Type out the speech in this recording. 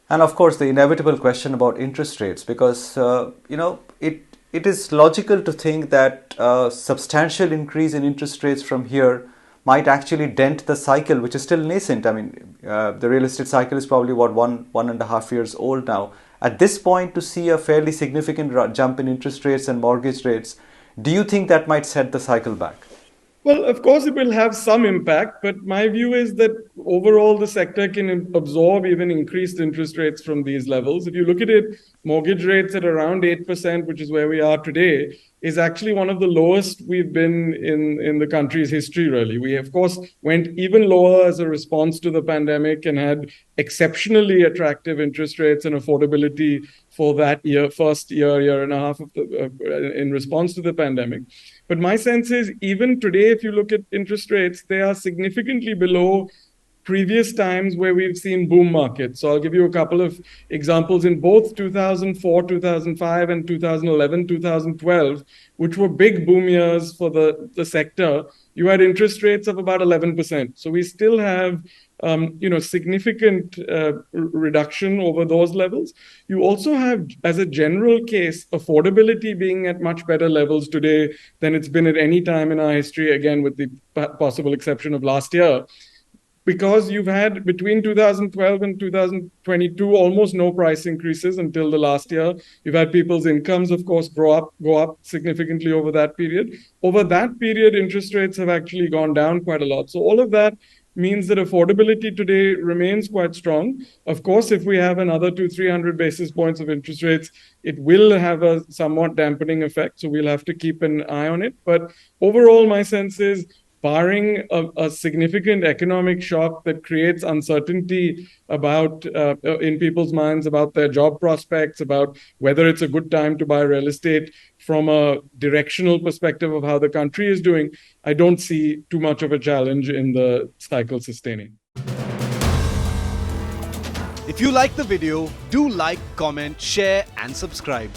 And of course, the inevitable question about interest rates, because it is logical to think that a substantial increase in interest rates from here might actually dent the cycle, which is still nascent. I mean, the real estate cycle is probably what, 1.5 years old now. At this point, to see a fairly significant jump in interest rates and mortgage rates, do you think that might set the cycle back? Well, of course, it will have some impact, but my view is that overall the sector can absorb even increased interest rates from these levels. If you look at it, mortgage rates at around 8%, which is where we are today, is actually one of the lowest we've been in the country's history, really. We, of course, went even lower as a response to the pandemic and had exceptionally attractive interest rates and affordability for that year, first year and a half of in response to the pandemic. But my sense is even today, if you look at interest rates, they are significantly below previous times where we've seen boom markets. So I'll give you a couple of examples in both 2004, 2005, and 2011, 2012, which were big boom years for the sector. You had interest rates of about 11%. So we still have significant reduction over those levels. You also have, as a general case, affordability being at much better levels today than it's been at any time in our history, again, with the possible exception of last year. Because you've had between 2012 and 2022 almost no price increases until the last year. You've had people's incomes, of course, go up significantly over that period. Over that period, interest rates have actually gone down quite a lot. So all of that means that affordability today remains quite strong. Of course, if we have another 200-300 basis points of interest rates, it will have a somewhat dampening effect. So we'll have to keep an eye on it. But overall, my sense is, barring a significant economic shock that creates uncertainty about in people's minds about their job prospects, about whether it's a good time to buy real estate from a directional perspective of how the country is doing, I don't see too much of a challenge in the cycle sustaining. If you like the video, do like, comment, share and subscribe.